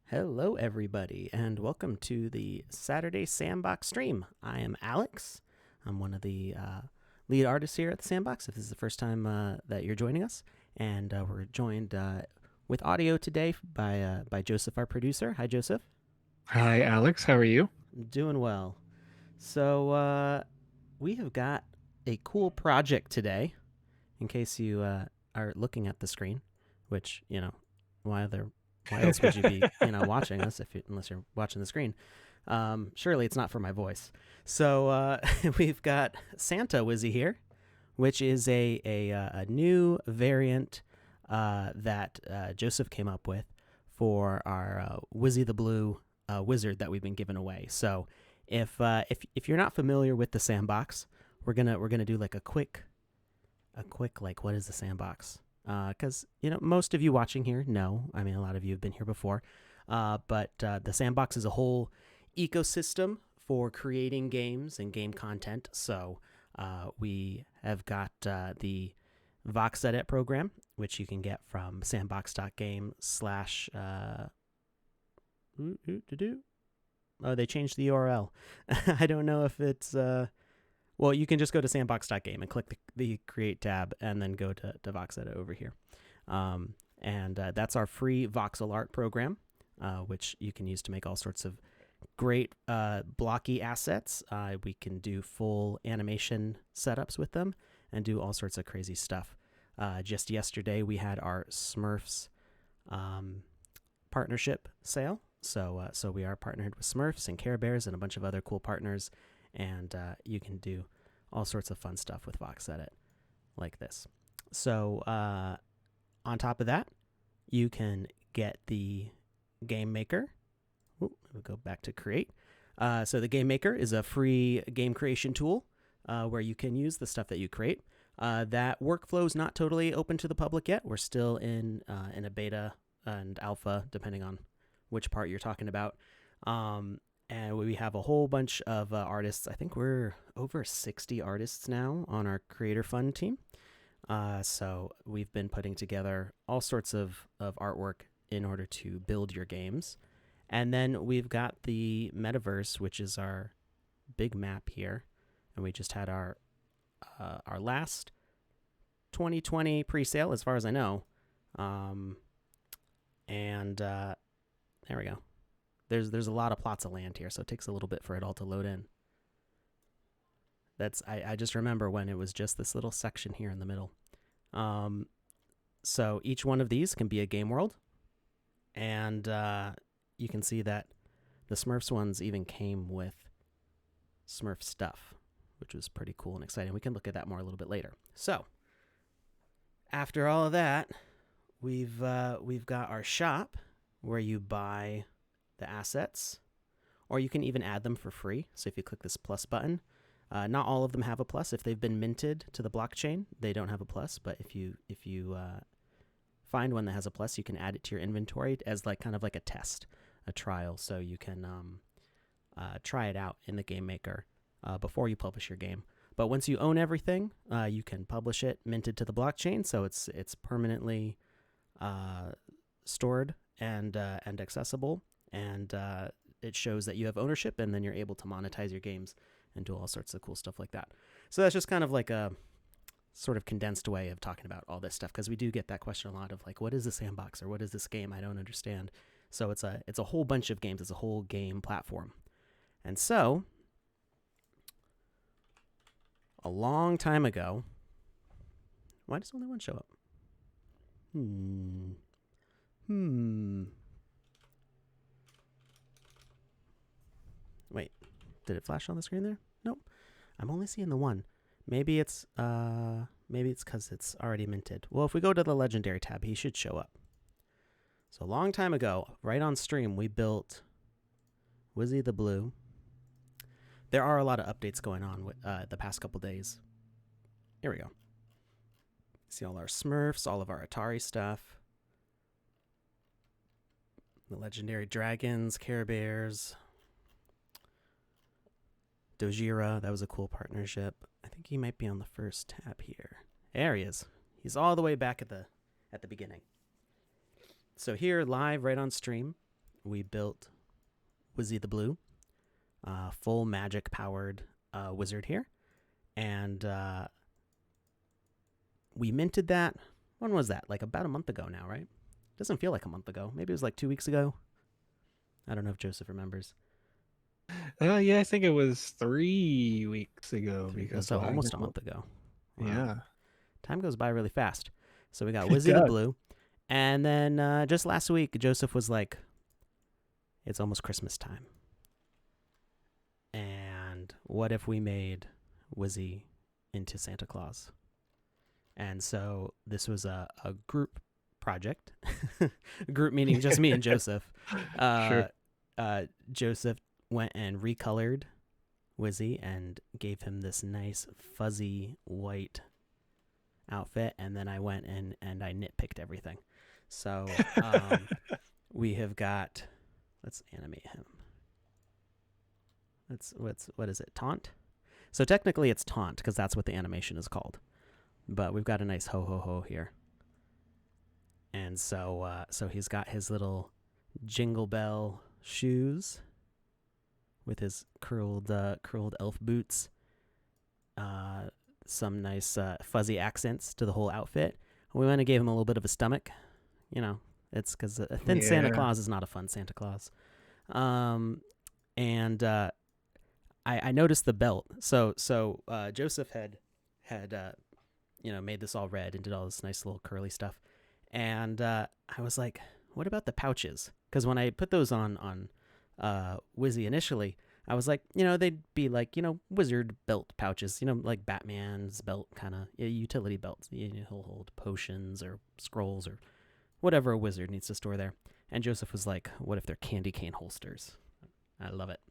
Hello, everybody, and welcome to the Saturday Sandbox stream. I am Alex. I'm one of the lead artists here at the Sandbox. If this is the first time that you're joining us, and we're joined with audio today by Joseph, our producer. Hi, Joseph. Hi, Alex. How are you? Doing well. So we have got a cool project today. In case you are looking at the screen, which why other why else would you be watching us unless you're watching the screen? Surely it's not for my voice. So we've got Santa Wizzy here, which is a new variant that Joseph came up with for our Wizzy the Blue wizard that we've been giving away. So if you're not familiar with the Sandbox, we're gonna do like a quick like what is the Sandbox? Because most of you watching here know. I mean, a lot of you have been here before. But the Sandbox is a whole ecosystem for creating games and game content. So we have got the VoxEdit program, which you can get from sandbox.game slash. Oh, they changed the URL. I don't know if it's. Well, you can just go to sandbox.game and click the create tab and then go to VoxEdit over here. And that's our free voxel art program, which you can use to make all sorts of great blocky assets. We can do full animation setups with them and do all sorts of crazy stuff. Just yesterday, we had our Smurfs partnership sale. So we are partnered with Smurfs and Care Bears and a bunch of other cool partners, and you can do all sorts of fun stuff with VoxEdit like this. So on top of that, you can get the Game Maker. We'll go back to create. So the Game Maker is a free game creation tool where you can use the stuff that you create. That workflow is not totally open to the public yet. We're still in a beta and alpha, depending on which part you're talking about. And we have a whole bunch of artists. I think we're over 60 artists now on our Creator Fund team. So we've been putting together all sorts of artwork in order to build your games. And then we've got the Metaverse, which is our big map here. And we just had our last 2020 pre-sale, as far as I know. And there we go. There's a lot of plots of land here, so it takes a little bit for it all to load in. I just remember when it was just this little section here in the middle. So each one of these can be a game world, and you can see that the Smurfs ones even came with Smurf stuff, which was pretty cool and exciting. We can look at that more a little bit later. So after all of that, we've got our shop where you buy the assets, or you can even add them for free. So if you click this plus button, not all of them have a plus. If they've been minted to the blockchain, they don't have a plus. But if you find one that has a plus, you can add it to your inventory as like kind of like a test, a trial. So you can try it out in the game maker before you publish your game. But once you own everything, you can publish it minted to the blockchain, so it's permanently stored and accessible, and it shows that you have ownership, and then you're able to monetize your games and do all sorts of cool stuff like that. So that's just kind of like a sort of condensed way of talking about all this stuff, because we do get that question a lot of like, what is the Sandbox, or what is this game? I don't understand. So it's a whole bunch of games. It's a whole game platform. And so a long time ago, why does only one show up? Wait, did it flash on the screen there? Nope. I'm only seeing the one. Maybe it's because it's already minted. Well, if we go to the legendary tab, he should show up. So a long time ago, right on stream, we built Wizzy the Blue. There are a lot of updates going on with the past couple days. Here we go. See all our Smurfs, all of our Atari stuff. The legendary dragons, Care Bears, Dojira. That was a cool partnership. I think he might be on the first tab here. There he is. He's all the way back at the beginning. So here, live, right on stream, we built Wizzy the Blue, full magic powered wizard here, and we minted that. When was that? Like about a month ago now, right? Doesn't feel like a month ago. Maybe it was like 2 weeks ago. I don't know if Joseph remembers. Yeah, I think it was 3 weeks ago because So well, I almost a know. month ago. Wow, Yeah, time goes by really fast. So we got it Wizzy the does. Blue, and then just last week, Joseph was like, "It's almost Christmas time, and what if we made Wizzy into Santa Claus?" And so this was a group project, group meaning just me and Joseph. Sure. Uh, Joseph went and recolored Wizzy and gave him this nice fuzzy white outfit, and then I went and I nitpicked everything. So we have got. Let's animate him. What is it? Taunt. So technically it's taunt because that's what the animation is called. But we've got a nice ho ho ho here, and so he's got his little jingle bell shoes with his curled elf boots, some nice fuzzy accents to the whole outfit. We went and gave him a little bit of a stomach. You know, it's because a thin Santa Yeah. Claus is not a fun Santa Claus. And I noticed the belt. So Joseph had made this all red and did all this nice little curly stuff. And I was like, what about the pouches? Because when I put those on Wizzy initially, I was like, they'd be like, wizard belt pouches, like Batman's belt, kind of utility belts. He'll hold potions or scrolls or whatever a wizard needs to store there. And Joseph was like, what if they're candy cane holsters? I love it.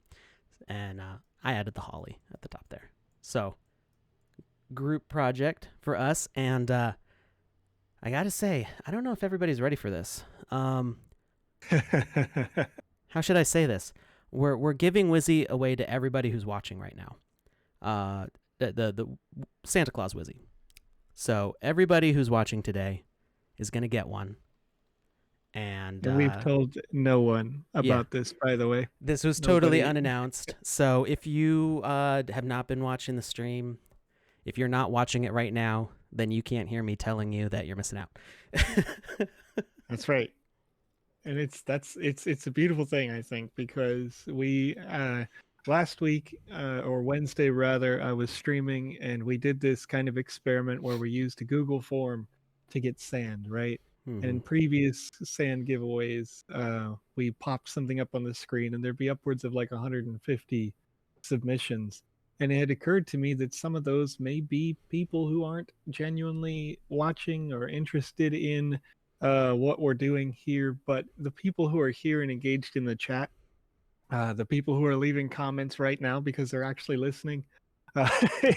And I added the holly at the top there. So, group project for us. And I got to say, I don't know if everybody's ready for this. How should I say this? We're giving Wizzy away to everybody who's watching right now. The Santa Claus Wizzy. So everybody who's watching today is gonna get one. And And we've told no one yeah, about this, by the way. this was totally Nobody. unannounced. So if you have not been watching the stream, if you're not watching it right now, then you can't hear me telling you that you're missing out. That's right. And it's a beautiful thing, I think, because we last week or Wednesday rather, I was streaming and we did this kind of experiment where we used a Google form to get sand, right? And in previous sand giveaways, we popped something up on the screen and there'd be upwards of like 150 submissions. And it had occurred to me that some of those may be people who aren't genuinely watching or interested in what we're doing here, but the people who are here and engaged in the chat, the people who are leaving comments right now because they're actually listening, uh,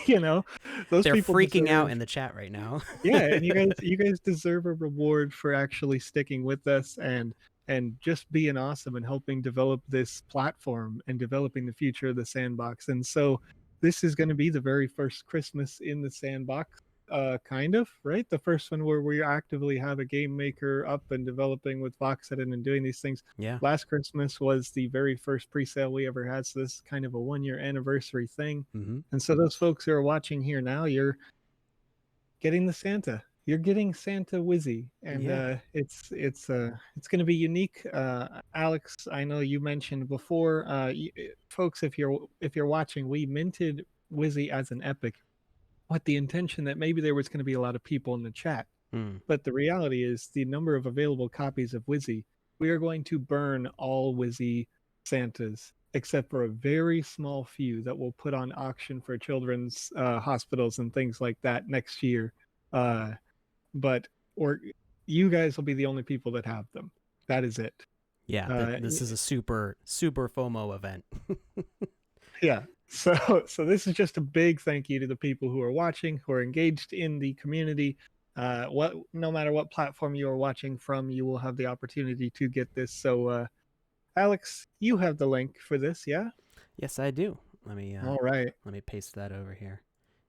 you know, those They're people freaking out deserve. in the chat right now. Yeah, and you guys deserve a reward for actually sticking with us and just being awesome and helping develop this platform and developing the future of the sandbox. And so this is going to be the very first Christmas in the sandbox, kind of, right? The first one where we actively have a game maker up and developing with VoxEdit and doing these things. Yeah. Last Christmas was the very first pre-sale we ever had, so this is kind of a 1-year anniversary thing. Mm-hmm. And so those folks who are watching here now, you're getting the Santa. You're getting Santa Wizzy, and Yeah. it's going to be unique. Alex, I know you mentioned before, folks, if you're watching, we minted Wizzy as an epic with the intention that maybe there was going to be a lot of people in the chat. Mm. But the reality is, the number of available copies of Wizzy, we are going to burn all Wizzy Santas except for a very small few that we'll put on auction for children's hospitals and things like that next year. But or you guys will be the only people that have them. That is it. Yeah, this is a super FOMO event. Yeah. So this is just a big thank you to the people who are watching, who are engaged in the community. No matter what platform you are watching from, you will have the opportunity to get this. So Alex, you have the link for this, yeah? Yes, I do. Let me All right. let me paste that over here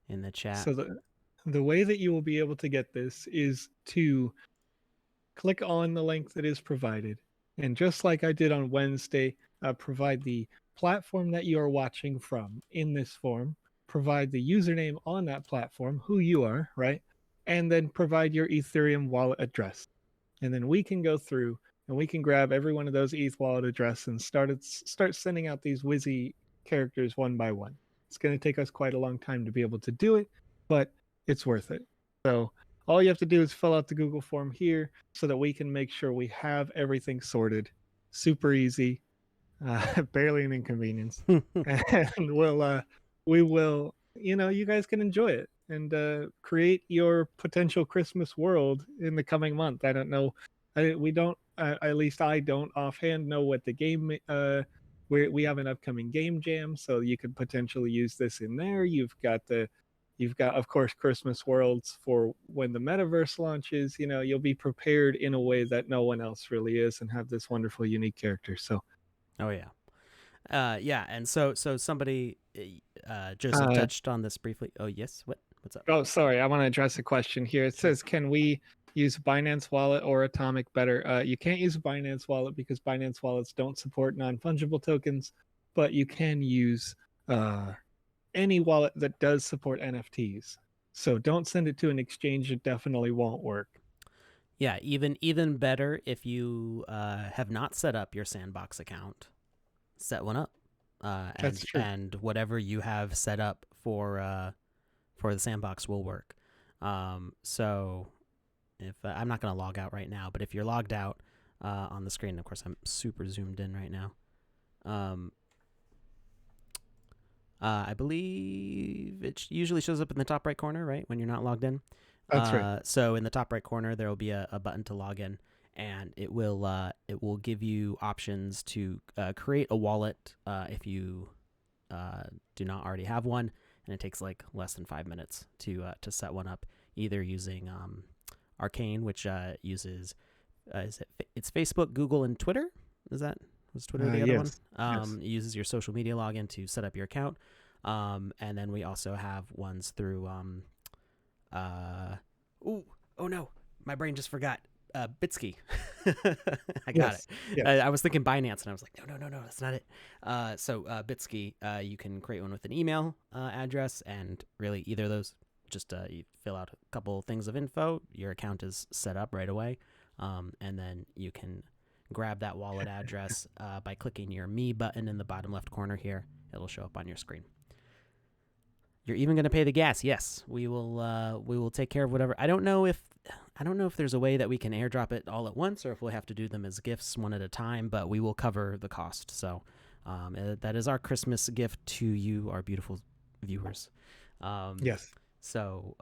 in the chat. So the way that you will be able to get this is to click on the link that is provided. And just like I did on Wednesday, provide the platform that you are watching from in this form, provide the username on that platform, who you are, right? And then provide your Ethereum wallet address. And then we can go through and we can grab every one of those ETH wallet address and start sending out these Wizzy characters one by one. It's going to take us quite a long time to be able to do it, but it's worth it. So all you have to do is fill out the Google form here so that we can make sure we have everything sorted. Super easy, barely an inconvenience, and we will, you guys can enjoy it and create your potential Christmas world in the coming month. I don't know, we don't, at least I don't offhand know what the game. We have an upcoming game jam, so you could potentially use this in there. You've got, of course, Christmas worlds for when the metaverse launches. You'll be prepared in a way that no one else really is, and have this wonderful, unique character. So, Oh yeah, and so somebody, Joseph uh, touched on this briefly. Oh yes, what's up? oh, sorry, I want to address a question here. It says, can we use Binance Wallet or Atomic better? You can't use Binance Wallet because Binance wallets don't support non-fungible tokens, but you can use uh, any wallet that does support NFTs. So don't send it to an exchange; it definitely won't work. Yeah, even better if you have not set up your Sandbox account, set one up, That's and true. whatever you have set up for the Sandbox will work. So if I'm not going to log out right now, but if you're logged out on the screen, of course I'm super zoomed in right now. Um, I believe it usually shows up in the top right corner, right, when you're not logged in. That's right. So in the top right corner, there will be a button to log in, and it will give you options to create a wallet if you do not already have one, and it takes like less than 5 minutes to set one up, either using Arcane, which uses it's Facebook, Google, and Twitter. Was Twitter the other one? Yes. Yes. It uses your social media login to set up your account, and then we also have ones through oh no, my brain just forgot. Bitsky. I got Yes. it. Yes. I was thinking Binance, and I was like, no, that's not it. So Bitsky, you can create one with an email address, and really either of those. Just you fill out a couple things of info. Your account is set up right away, and then you can grab that wallet address by clicking your Me button in the bottom left corner here. It'll show up on your screen. You're even going to pay the gas. Yes, we will. We will take care of whatever. I don't know if there's a way that we can airdrop it all at once, or if we'll have to do them as gifts one at a time. But we will cover the cost. So that is our Christmas gift to you, our beautiful viewers. Yes. So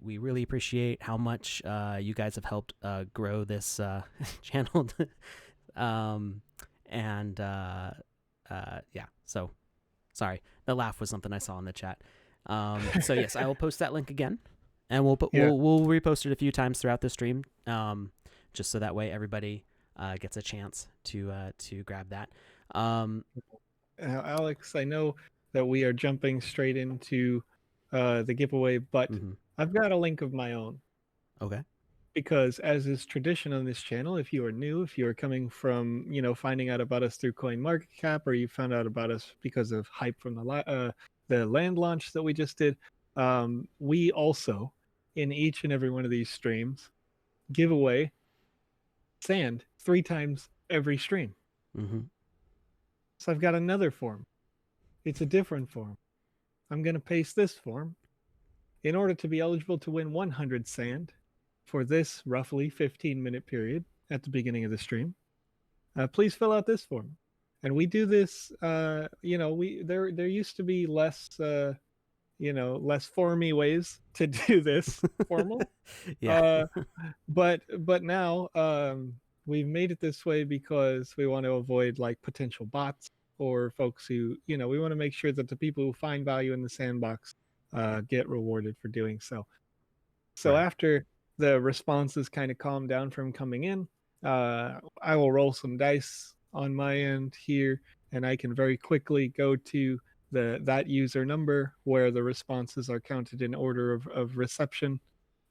we really appreciate how much you guys have helped grow this channel. And yeah. So sorry, the laugh was something I saw in the chat. So yes, I will post that link again, and we'll repost it a few times throughout the stream, just so that way everybody gets a chance to grab that. Alex, I know that we are jumping straight into the giveaway, but I've got a link of my own. Okay. Because as is tradition on this channel, if you are new, if you are coming from, finding out about us through CoinMarketCap, or you found out about us because of hype from the land launch that we just did, we also, in each and every one of these streams, give away sand 3 times every stream. So I've got another form. It's a different form. I'm going to paste this form. In order to be eligible to win 100 sand for this roughly 15-minute period at the beginning of the stream, please fill out this form. And we do this, there used to be less, less formy ways to do this formal. Yeah. But now we've made it this way because we want to avoid like potential bots or folks who, we want to make sure that the people who find value in the sandbox get rewarded for doing so. So Right. after the responses kind of calm down from coming in, I will roll some dice on my end here, and I can very quickly go to that user number where the responses are counted in order of reception,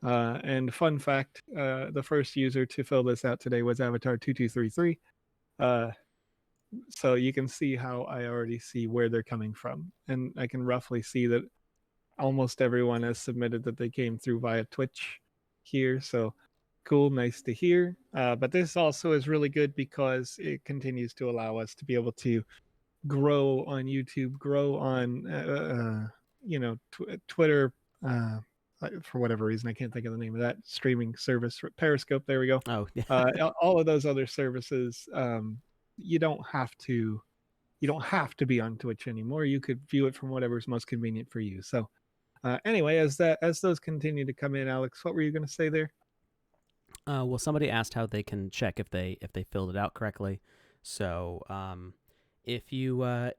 And fun fact, the first user to fill this out today was Avatar2233. Uh, so you can see how I already see where they're coming from. And I can roughly see that almost everyone has submitted that they came through via Twitch here. So cool, nice to hear. But this also is really good because it continues to allow us to be able to grow on YouTube, grow on, Twitter. For whatever reason, I can't think of the name of that streaming service. Periscope. There we go. Oh, yeah. All of those other services. You don't have to. You don't have to be on Twitch anymore. You could view it from whatever's most convenient for you. So, anyway, as those continue to come in, Alex, what were you going to say there? Well, somebody asked how they can check if they filled it out correctly. So, if you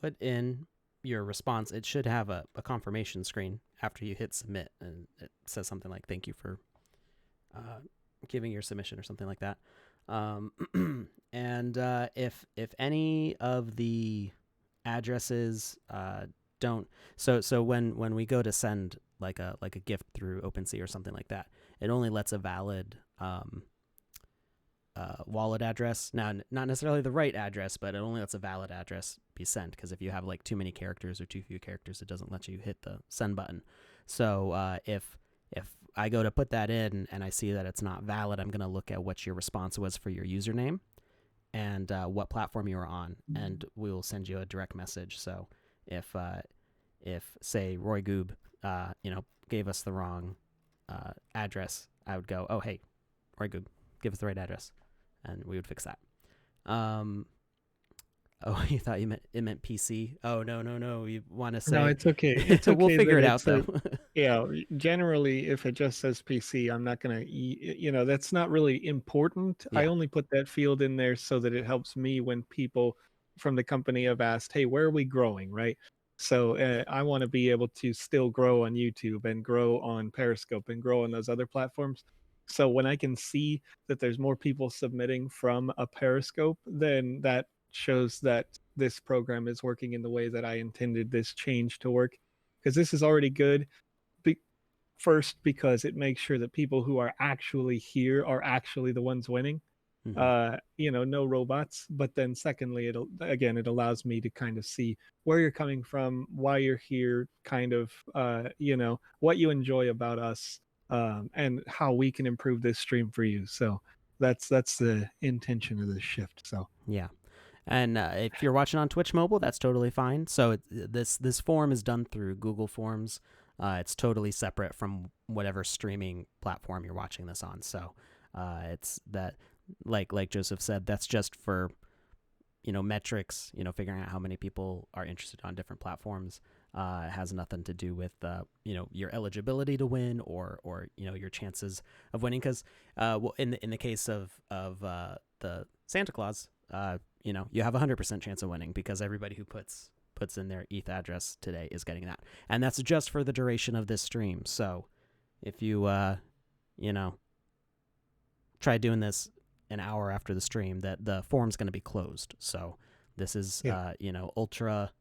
put in your response, it should have a confirmation screen after you hit submit, and it says something like "Thank you for giving your submission" or something like that. And if any of the addresses don't, so when we go to send like a gift through OpenSea or something like that, it only lets a valid wallet address. Now, not necessarily the right address, but it only lets a valid address be sent, because if you have like too many characters or too few characters, it doesn't let you hit the send button. So if I go to put that in and I see that it's not valid, I'm going to look at what your response was for your username and what platform you were on, and we will send you a direct message. So if say Roy Goob, gave us the wrong address, I would go, oh hey, Roy Goob, give us the right address, and we would fix that. Oh, you thought it meant PC? Oh no! You want to say? No, it's okay. It's okay. We'll figure it out though. Yeah, generally, if it just says PC, I'm not gonna. That's not really important. I Yeah. only put that field in there so that it helps me when people from the company have asked, "Hey, where are we growing?" Right. So I want to be able to still grow on YouTube and grow on Periscope and grow on those other platforms. So when I can see that there's more people submitting from a Periscope, then that shows that this program is working in the way that I intended this change to work. Because this is already good. First, because it makes sure that people who are actually here are actually the ones winning. No robots. But then secondly, it allows me to kind of see where you're coming from, why you're here, kind of, what you enjoy about us, and how we can improve this stream for you. So that's the intention of this shift. So Yeah. And if you're watching on Twitch Mobile, that's totally fine. So this form is done through Google Forms. It's totally separate from whatever streaming platform you're watching this on. So it's that, like Joseph said, that's just for metrics. Figuring out how many people are interested on different platforms. It has nothing to do with your eligibility to win or your chances of winning. Because in the case of the Santa Claus, you have 100% chance of winning, because everybody who puts in their ETH address today is getting that, and that's just for the duration of this stream. So if you try doing this an hour after the stream, that the form's going to be closed. So this is ultra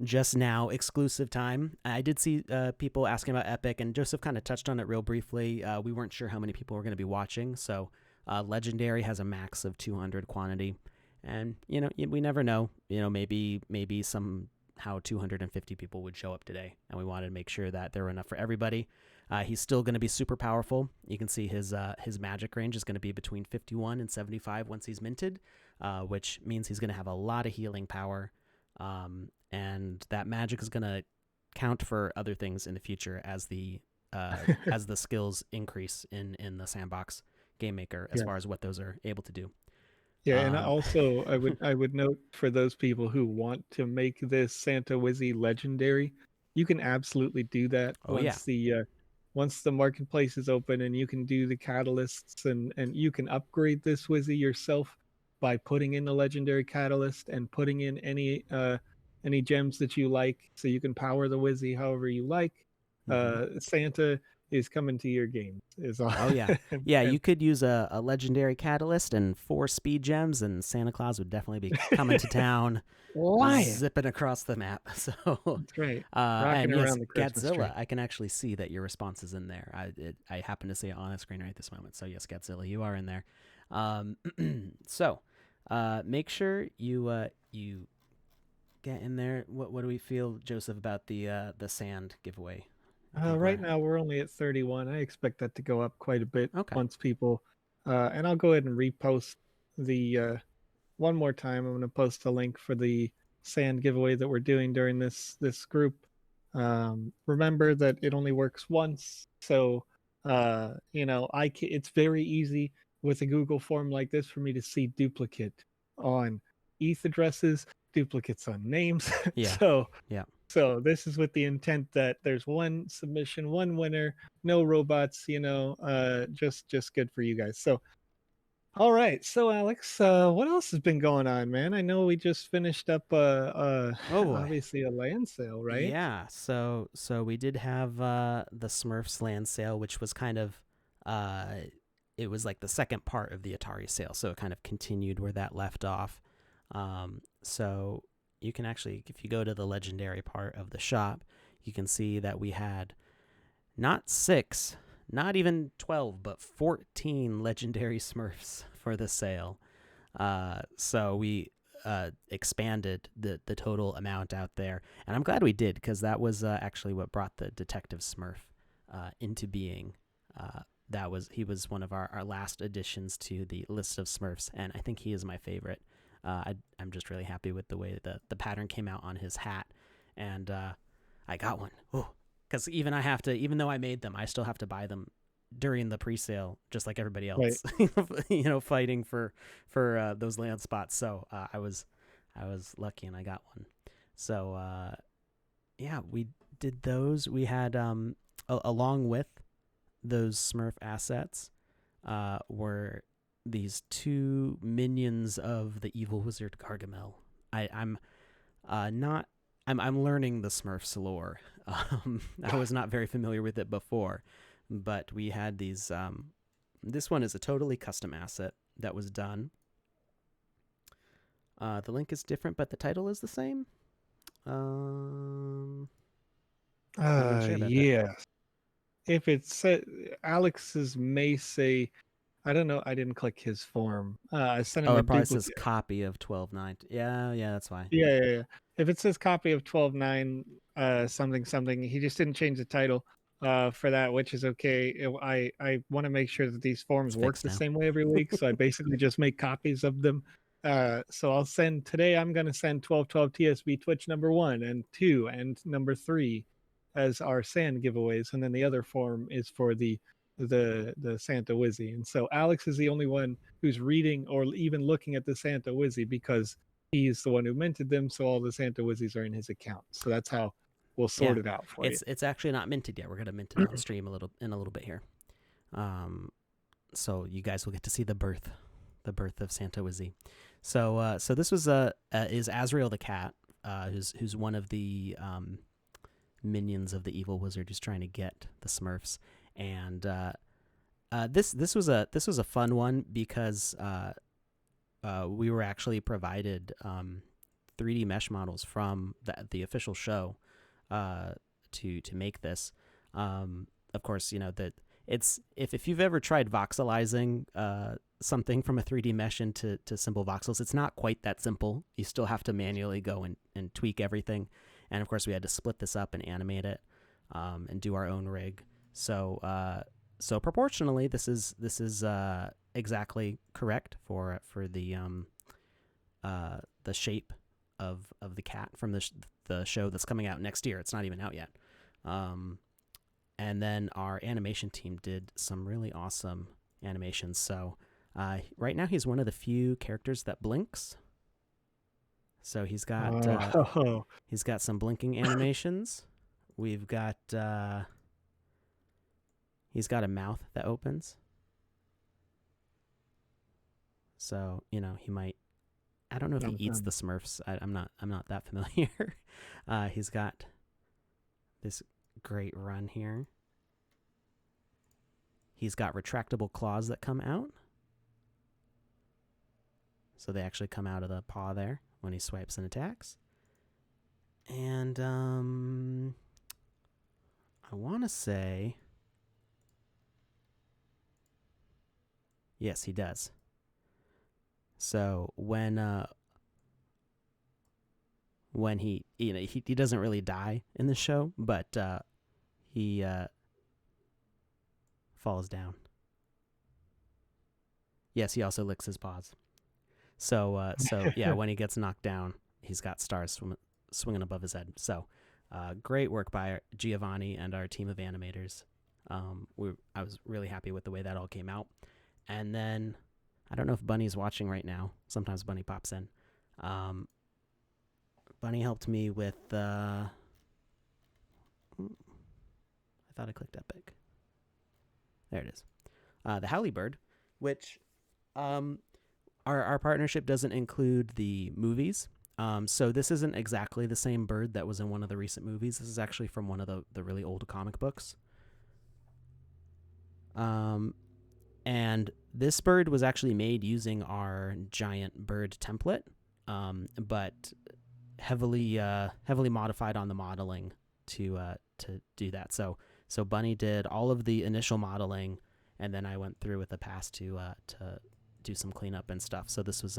just now exclusive time. I did see people asking about Epic, and Joseph kind of touched on it real briefly. We weren't sure how many people were going to be watching, so Legendary has a max of 200 quantity. And, we never know. Maybe somehow 250 people would show up today, and we wanted to make sure that there were enough for everybody. He's still going to be super powerful. You can see his magic range is going to be between 51 and 75 once he's minted, which means he's going to have a lot of healing power. And that magic is going to count for other things in the future as the skills increase in the Sandbox Game Maker, as far as what those are able to do. Yeah, and also I would note, for those people who want to make this Santa Wizzy legendary, you can absolutely do that once the marketplace is open, and you can do the catalysts, and you can upgrade this Wizzy yourself by putting in the legendary catalyst and putting in any gems that you like, so you can power the Wizzy however you like. Santa, is coming to your game. Is all. Oh yeah, yeah. And You could use a legendary catalyst and 4 speed gems, and Santa Claus would definitely be coming to town, Lion. zipping across the map. So, That's right. Rocking and yes, around the Christmas Godzilla. tree. I can actually see that your response is in there. I happen to see it on the screen right this moment. So yes, Godzilla, you are in there. Um, so, make sure you get in there. What do we feel, Joseph, about the sand giveaway? I think Right we're now we're only at 31. I expect that to go up quite a bit okay. once people. And I'll go ahead and repost the one more time. I'm going to post a link for the sand giveaway that we're doing during this group. Remember that it only works once, so it's very easy with a Google form like this for me to see duplicate on ETH addresses, duplicates on names. Yeah, so yeah. so this is with the intent that there's one submission, one winner, no robots, just good for you guys. So all right. So Alex, what else has been going on, man? I know we just finished up Oh boy. obviously a land sale, right? Yeah, so we did have the Smurfs land sale, which was kind of uh it was like the second part of the Atari sale, so it kind of continued where that left off. So you can actually, if you go to the legendary part of the shop, you can see that we had not 6, not even 12, but 14 legendary Smurfs for the sale. So we expanded the total amount out there, and I'm glad we did, because that was actually what brought the Detective Smurf into being. He was one of our last additions to the list of Smurfs, and I think he is my favorite. I'm just really happy with the way the pattern came out on his hat, and I got one. Oh, because even though I made them, I still have to buy them during the pre-sale, just like everybody Right. else, fighting for those land spots. So I was lucky and I got one. So yeah, we did those. We had along with those Smurf assets were these 2 minions of the evil wizard Gargamel. I'm not. I'm learning the Smurfs lore. I was not very familiar with it before, but we had these. This one is a totally custom asset that was done. The link is different, but the title is the same. Not even sure about that. Yes. If it's Alex's may say, I don't know. I didn't click his form. I sent him Oh, a it probably says duplicate. copy of 12.9. Yeah, that's why. Yeah. If it says copy of 12.9, something something, he just didn't change the title for that, which is okay. I want to make sure that these forms It's work fixed the now. same way every week, so I basically just make copies of them. So I'll send today. I'm gonna send 1212 TSB Twitch number 1 and 2 and number 3 as our sand giveaways, and then the other form is for the Santa Wizzy. And so Alex is the only one who's reading or even looking at the Santa Wizzy because he's the one who minted them. So all the Santa Wizzies are in his account. So that's how we'll Yeah, sort it out for you. it's actually not minted yet. We're gonna mint it on stream in a little bit here. So you guys will get to see the birth of Santa Wizzy. So this was is Azrael the cat, who's one of the minions of the evil wizard who's trying to get the Smurfs, and this was a fun one because we were actually provided 3D mesh models from the official show to make this. Of course, that it's if you've ever tried voxelizing something from a 3D mesh into simple voxels, it's not quite that simple. You still have to manually go and tweak everything. And of course, we had to split this up and animate it and do our own rig. So proportionally, this is exactly correct for the shape of the cat from the show that's coming out next year. It's not even out yet. And then our animation team did some really awesome animations. So right now he's one of the few characters that blinks. So he's got some blinking animations. We've got he's got a mouth that opens. So he might. I don't know if he eats the Smurfs. I'm not that familiar. He's got this great run here. He's got retractable claws that come out. So they actually come out of the paw there when he swipes and attacks. And I want to say, yes, he does. So when he he doesn't really die in the show, but he falls down. Yes, he also licks his paws. So yeah, when he gets knocked down, he's got stars swinging above his head. So great work by Giovanni and our team of animators. I was really happy with the way that all came out. And then I don't know if Bunny's watching right now. Sometimes Bunny pops in. Bunny helped me with I thought I clicked Epic. There it is. The Howley Bird, which our partnership doesn't include the movies. So this isn't exactly the same bird that was in one of the recent movies. This is actually from one of the really old comic books. And this bird was actually made using our giant bird template, but heavily modified on the modeling to do that. So Bunny did all of the initial modeling, and then I went through with the pass to do some cleanup and stuff. So this was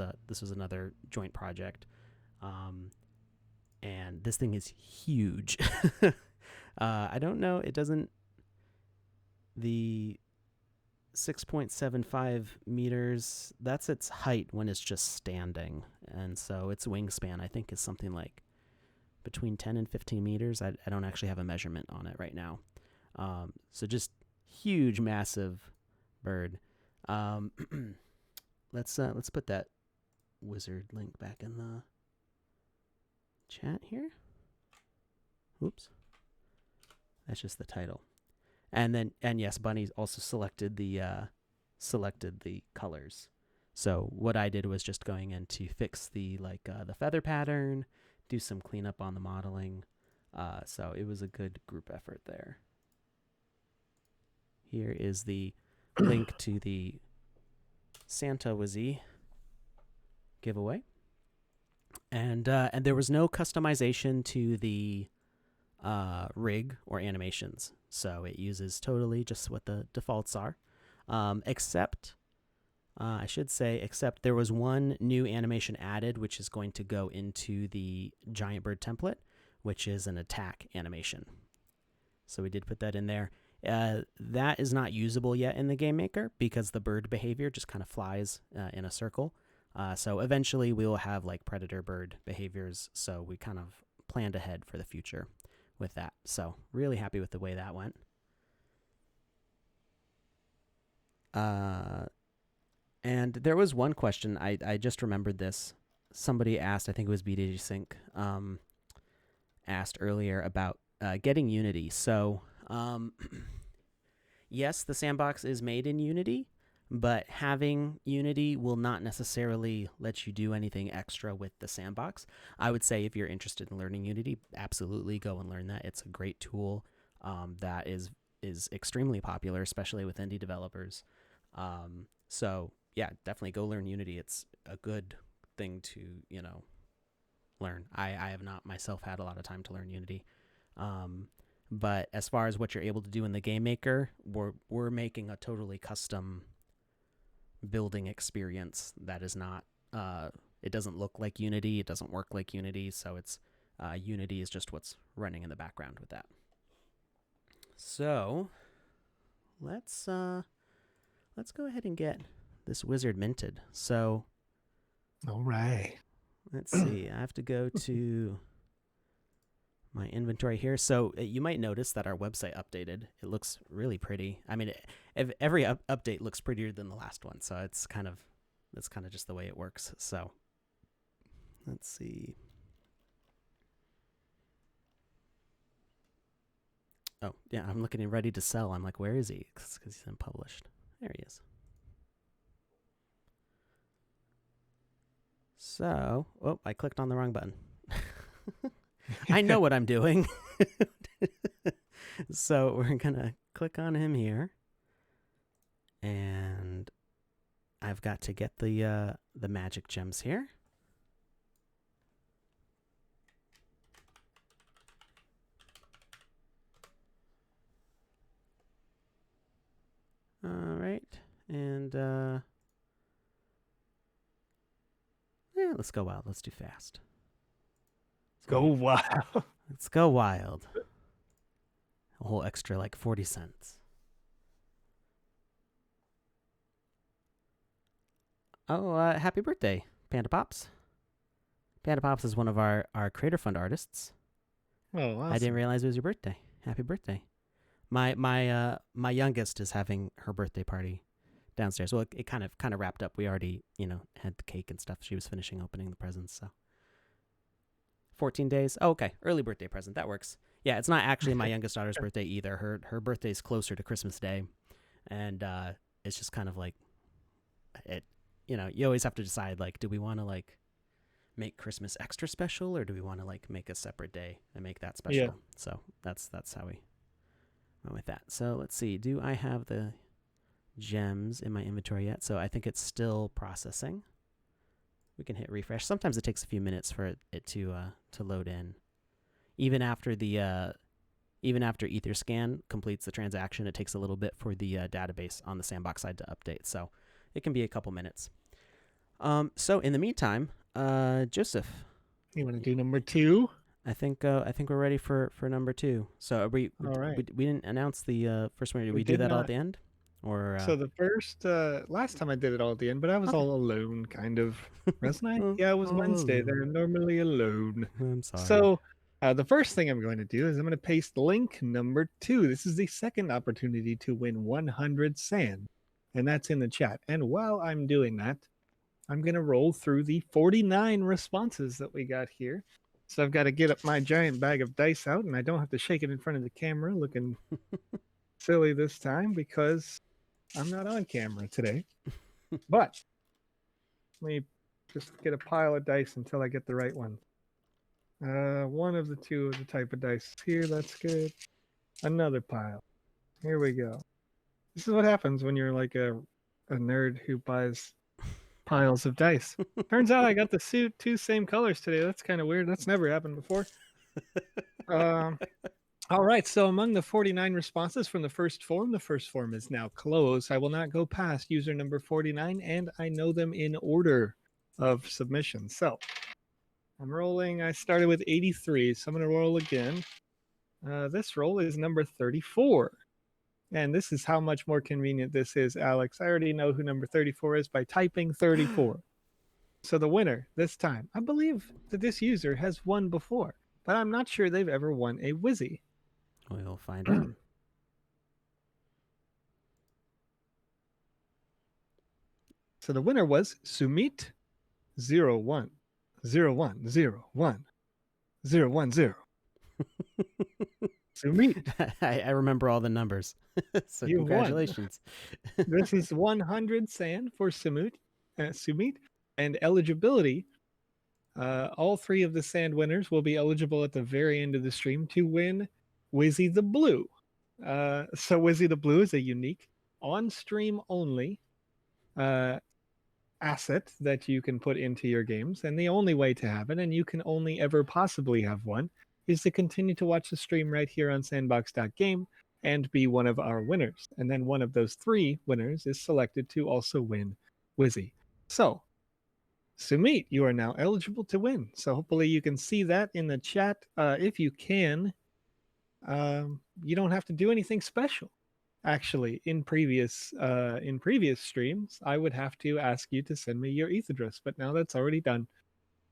another joint project, and this thing is huge. I don't know. It doesn't. The 6.75 meters, that's its height when it's just standing. And so its wingspan, I think, is something like between 10 and 15 meters. I don't actually have a measurement on it right now. So just huge, massive bird. Let's put that wizard link back in the chat here. Oops. That's just the title. And yes, Bunny also selected the colors. So what I did was just going in to fix the feather pattern, do some cleanup on the modeling. So it was a good group effort there. Here is the link to the Santa Wizzy giveaway, and there was no customization to the rig or animations. So it uses totally just what the defaults are, except there was one new animation added, which is going to go into the giant bird template, which is an attack animation. So we did put that in there. That is not usable yet in the game maker because the bird behavior just kind of flies in a circle. So eventually we will have like predator bird behaviors. So we kind of planned ahead for the future with that. So really happy with the way that went. And there was one question, I just remembered this. Somebody asked, I think it was BDG Sync, asked earlier about getting Unity. So yes, the sandbox is made in Unity, but having Unity will not necessarily let you do anything extra with the sandbox. I would say if you're interested in learning Unity, absolutely go and learn that. It's a great tool that is extremely popular, especially with indie developers. So yeah, definitely go learn Unity. It's a good thing to, learn. I have not myself had a lot of time to learn Unity. But as far as what you're able to do in the game maker, we're making a totally custom building experience that is not it doesn't look like Unity, it doesn't work like Unity, so it's Unity is just what's running in the background with that. So let's go ahead and get this wizard minted. So all right, let's see. I have to go to my inventory here. So you might notice that our website updated. It looks really pretty. I mean, every update looks prettier than the last one. So that's kind of just the way it works. So let's see. Oh yeah, I'm looking and ready to sell. I'm like, where is he? Because he's unpublished. There he is. So, I clicked on the wrong button. I know what I'm doing. So we're going to click on him here. And I've got to get the magic gems here. All right. And yeah, let's go wild. Let's do fast. Go wild. Let's go wild. A whole extra like 40 cents. Oh, happy birthday, Panda Pops. Panda Pops is one of our Creator Fund artists. Oh, awesome. I didn't realize it was your birthday. Happy birthday. My youngest is having her birthday party downstairs. Well, it kind of wrapped up. We already, had the cake and stuff. She was finishing opening the presents, so 14 days. Oh, okay. Early birthday present. That works. Yeah, it's not actually my youngest daughter's birthday either. Her birthday's closer to Christmas Day. And it's just kind of like it, you always have to decide, like, do we want to like make Christmas extra special, or do we want to like make a separate day and make that special? Yeah. So that's how we went with that. So let's see. Do I have the gems in my inventory yet? So I think it's still processing. We can hit refresh. Sometimes it takes a few minutes for it to load in. Even after Etherscan completes the transaction, it takes a little bit for the database on the Sandbox side to update. So it can be a couple minutes. So in the meantime, Joseph, You want to do number 2? I think we're ready for number 2. So we didn't announce the first one. Did we do that all at the end? Or so the first last time I did it all at the end, but I was all alone, kind of, wasn't I? Yeah, it was Wednesday. They're normally alone. I'm sorry. So the first thing I'm going to do is I'm going to paste link number 2. This is the second opportunity to win 100 sand, and that's in the chat. And while I'm doing that, I'm going to roll through the 49 responses that we got here. So I've got to get up my giant bag of dice out, and I don't have to shake it in front of the camera looking silly this time because I'm not on camera today. But let me just get a pile of dice until I get the right one. One of the two of the type of dice here. That's good. Another pile. Here we go. This is what happens when you're like a nerd who buys piles of dice. Turns out I got the two same colors today. That's kind of weird. That's never happened before. All right. So among the 49 responses from the first form is now closed. I will not go past user number 49, and I know them in order of submission. So I'm rolling. I started with 83, so I'm going to roll again. This roll is number 34. And this is how much more convenient this is, Alex. I already know who number 34 is by typing 34. So the winner this time, I believe that this user has won before, but I'm not sure they've ever won a Wizzy. We'll find out. So the winner was Sumit 01010110. Sumit. I remember all the numbers. So You congratulations. This is 100 sand for Sumit, and eligibility. All 3 of the sand winners will be eligible at the very end of the stream to win Wizzy the Blue. So Wizzy the Blue is a unique, on-stream only asset that you can put into your games, and the only way to have it, and you can only ever possibly have one, is to continue to watch the stream right here on sandbox.game and be one of our winners. And then one of those 3 winners is selected to also win Wizzy. So, Sumit, you are now eligible to win. So hopefully you can see that in the chat. If you can, you don't have to do anything special. Actually, in previous streams, I would have to ask you to send me your ETH address, but now that's already done.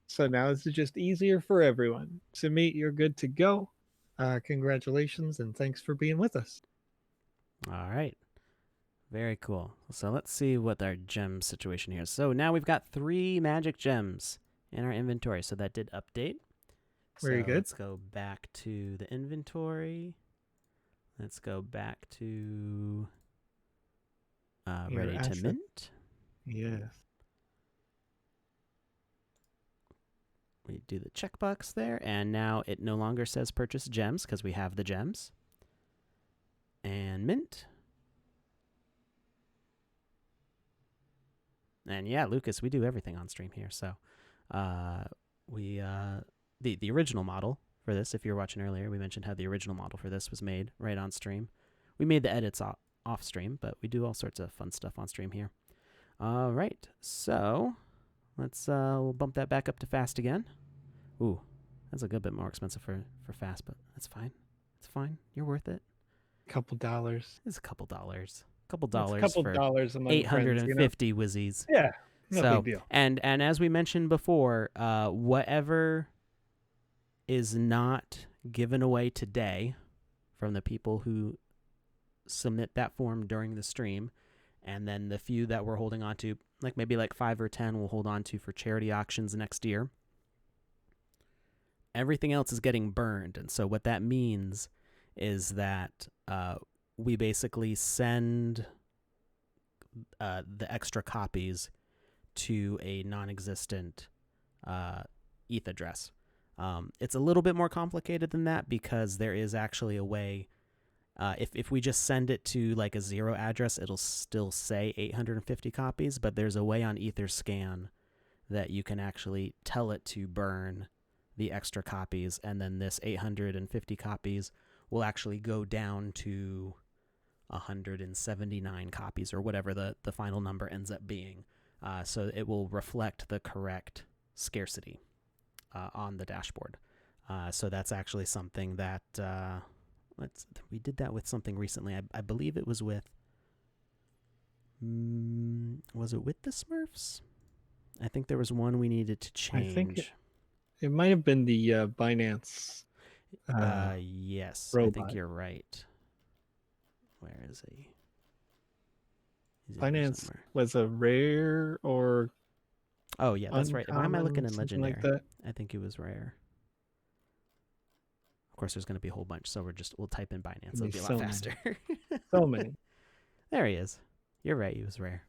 So now it's just easier for everyone. Sumit, you're good to go. Congratulations, and thanks for being with us. All right. Very cool. So let's see what our gem situation here is. So now we've got 3 magic gems in our inventory. So that did update. Very good. Let's go back to the inventory. Let's go back to ready to mint. Yes. We do the checkbox there, and now it no longer says purchase gems because we have the gems. And mint. And yeah, Lucas, we do everything on stream here. So we the original model for this, if you were watching earlier, we mentioned how the original model for this was made right on stream. We made the edits off stream, but we do all sorts of fun stuff on stream here. All right, so let's we'll bump that back up to fast again. Ooh, that's a good bit more expensive for fast, but that's fine. It's fine. You're worth it. Couple dollars. It's a couple dollars. It's a couple for dollars among 850 friends, Wizzies. Yeah, no So, big deal. and as we mentioned before, whatever is not given away today from the people who submit that form during the stream, and then the few that we're holding on to, like maybe like 5 or 10 we'll hold on to for charity auctions next year. Everything else is getting burned. And so what that means is that we basically send the extra copies to a non-existent ETH address. It's a little bit more complicated than that because there is actually a way. If we just send it to like a 0 address, it'll still say 850 copies, but there's a way on Etherscan that you can actually tell it to burn the extra copies, and then this 850 copies will actually go down to 179 copies or whatever the final number ends up being. So it will reflect the correct scarcity on the dashboard. So that's actually something that we did that with something recently. I believe it was with was it with the Smurfs? I think there was one we needed to change. I think it might have been the Binance. Yes, robot. I think you're right. Where is he? Binance was a rare or oh yeah, that's right. Why am I looking in legendary? Like that? I think it was rare. Of course, there's going to be a whole bunch, so we'll type in Binance. It'll be a lot faster. So many. There he is. You're right. He was rare.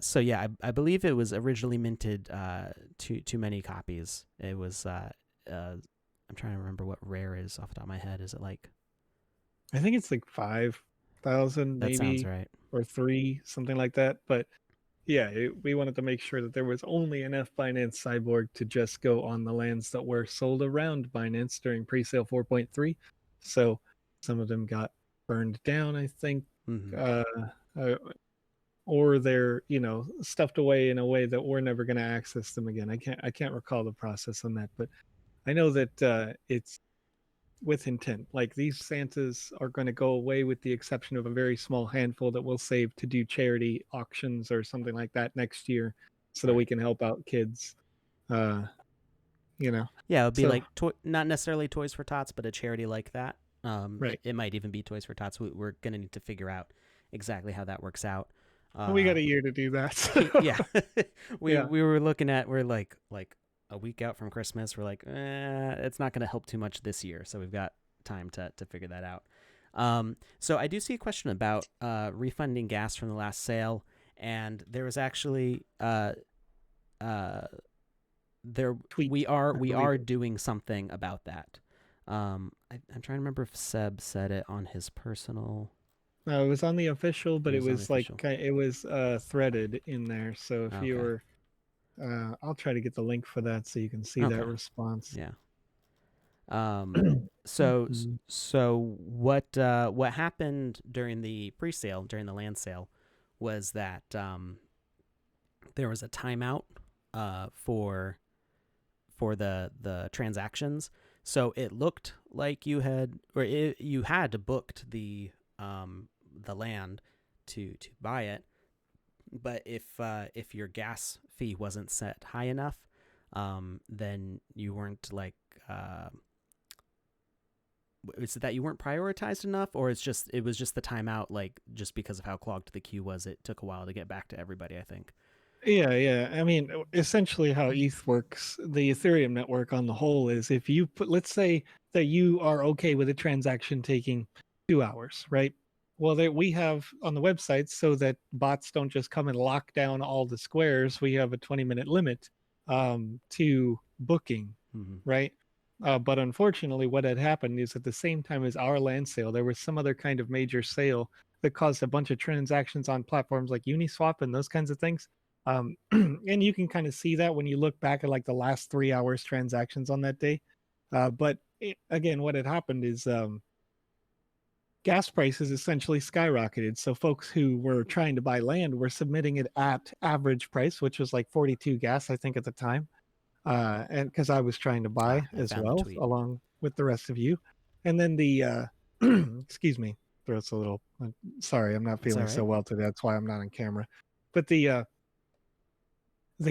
So yeah, I believe it was originally minted too many copies. It was I'm trying to remember what rare is off the top of my head. Is it like? I think it's like 5,000 maybe. That sounds right. Or 3, something like that. But yeah, we wanted to make sure that there was only enough Binance Cyborg to just go on the lands that were sold around Binance during pre-sale 4.3. So some of them got burned down, I think. Mm-hmm. Or they're stuffed away in a way that we're never going to access them again. I can't recall the process on that, but I know that it's with intent. Like these Santas are going to go away with the exception of a very small handful that we'll save to do charity auctions or something like that next year, so that we can help out kids. Yeah, it would be like not necessarily Toys for Tots, but a charity like that. Right. It might even be Toys for Tots. We're going to need to figure out exactly how that works out. We got a year to do that. So. Yeah. We were looking at, we're like a week out from Christmas. We're like, it's not going to help too much this year. So we've got time to figure that out. So I do see a question about refunding gas from the last sale. And there was actually, we are doing something about that. I'm trying to remember if Seb said it on his personal. No, it was on the official, but it was like it was threaded in there. So if you were, I'll try to get the link for that so you can see that response. Yeah. So what happened during the pre-sale, during the land sale, was that there was a timeout for the transactions. So it looked like you had booked the land to buy it, but if your gas fee wasn't set high enough, then you weren't like is it that you weren't prioritized enough, or it was just the timeout, like just because of how clogged the queue was, it took a while to get back to everybody, I think. Yeah. I mean, essentially how ETH works, the Ethereum network on the whole, is if you let's say that you are okay with a transaction taking 2 hours, right? Well, we have on the website, so that bots don't just come and lock down all the squares, we have a 20-minute limit to booking, right? But unfortunately, what had happened is at the same time as our land sale, there was some other kind of major sale that caused a bunch of transactions on platforms like Uniswap and those kinds of things. And you can kind of see that when you look back at like the last 3 hours transactions on that day. But again, what had happened is gas prices essentially skyrocketed. So folks who were trying to buy land were submitting it at average price, which was like 42 gas, I think, at the time. And because I was trying to buy I as found the well, tweet. along with the rest of you. And then the excuse me, throat's a little. Sorry, I'm not It's all feeling right. so well today. That's why I'm not on camera. But the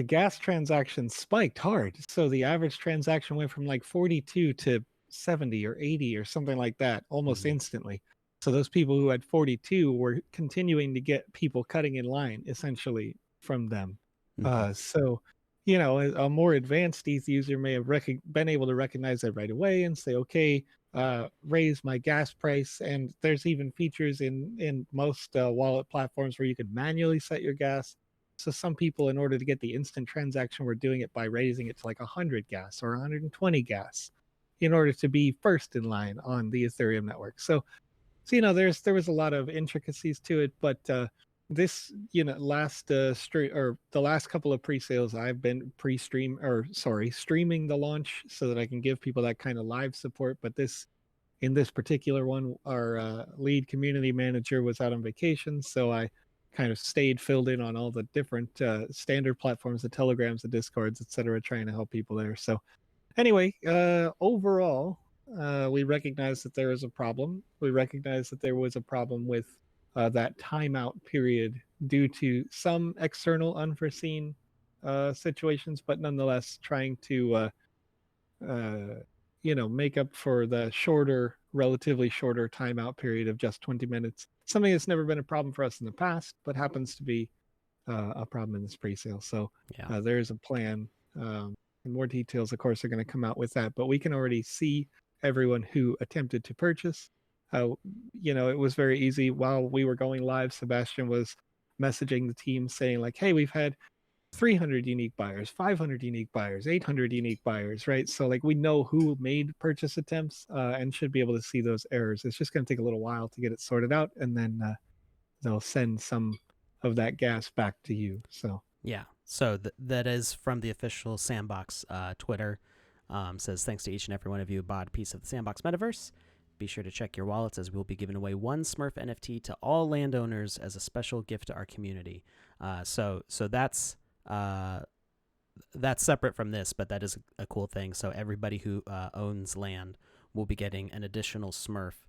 gas transaction spiked hard. So the average transaction went from like 42 to 70 or 80 or something like that almost Mm-hmm. instantly. So those people who had 42 were continuing to get people cutting in line essentially from them. Mm-hmm. So, you know, a more advanced ETH user may have been able to recognize that right away and say, okay, raise my gas price. And there's even features in most wallet platforms where you could manually set your gas. So some people, in order to get the instant transaction, were doing it by raising it to like 100 gas or 120 gas in order to be first in line on the Ethereum network. So you know, there was a lot of intricacies to it, but this, you know, last stream or the last couple of pre-sales, I've been streaming the launch so that I can give people that kind of live support. But in this particular one, our lead community manager was out on vacation, so I kind of stayed filled in on all the different standard platforms, the Telegrams, the Discords, etc., trying to help people there. So anyway, overall, we recognize that there is a problem. We recognize that there was a problem with that timeout period due to some external unforeseen situations, but nonetheless trying to uh, you know, make up for the relatively shorter timeout period of just 20 minutes. Something that's never been a problem for us in the past, but happens to be a problem in this pre-sale. So Yeah. there is a plan. And more details, of course, are going to come out with that. But we can already see everyone who attempted to purchase. You know, it was very easy. While we were going live, Sebastian was messaging the team saying like, "Hey, we've had 300 unique buyers, 500 unique buyers, 800 unique buyers," right? So like we know who made purchase attempts and should be able to see those errors. It's just going to take a little while to get it sorted out, and then they'll send some of that gas back to you. So Yeah. So that is from the official Sandbox Twitter. Says, thanks to each and every one of you who bought a piece of the Sandbox Metaverse. Be sure to check your wallets as we'll be giving away one Smurf NFT to all landowners as a special gift to our community. So that's separate from this, but that is a cool thing. So everybody who owns land will be getting an additional Smurf,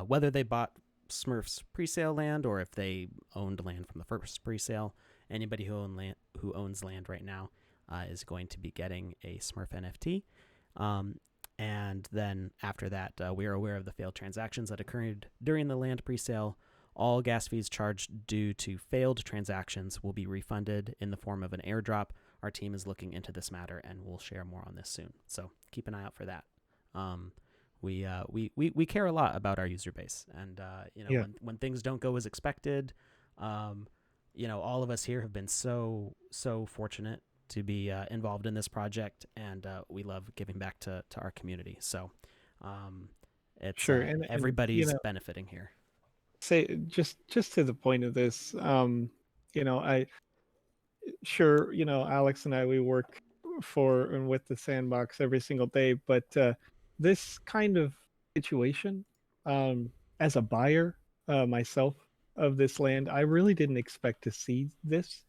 whether they bought Smurfs presale land or if they owned land from the first presale. Anybody who owns land right now is going to be getting a Smurf NFT. And then after that, we are aware of the failed transactions that occurred during the land presale. All gas fees charged due to failed transactions will be refunded in the form of an airdrop. Our team is looking into this matter, and we'll share more on this soon. So keep an eye out for that. We care a lot about our user base, and you know, yeah, when things don't go as expected, you know, all of us here have been so fortunate to be involved in this project, and we love giving back to our community. So it's sure. And you everybody's know, benefiting here. say just to the point of this, you know, I sure, you know, Alex and I, we work for and with the Sandbox every single day, but this kind of situation, as a buyer myself of this land, I really didn't expect to see this.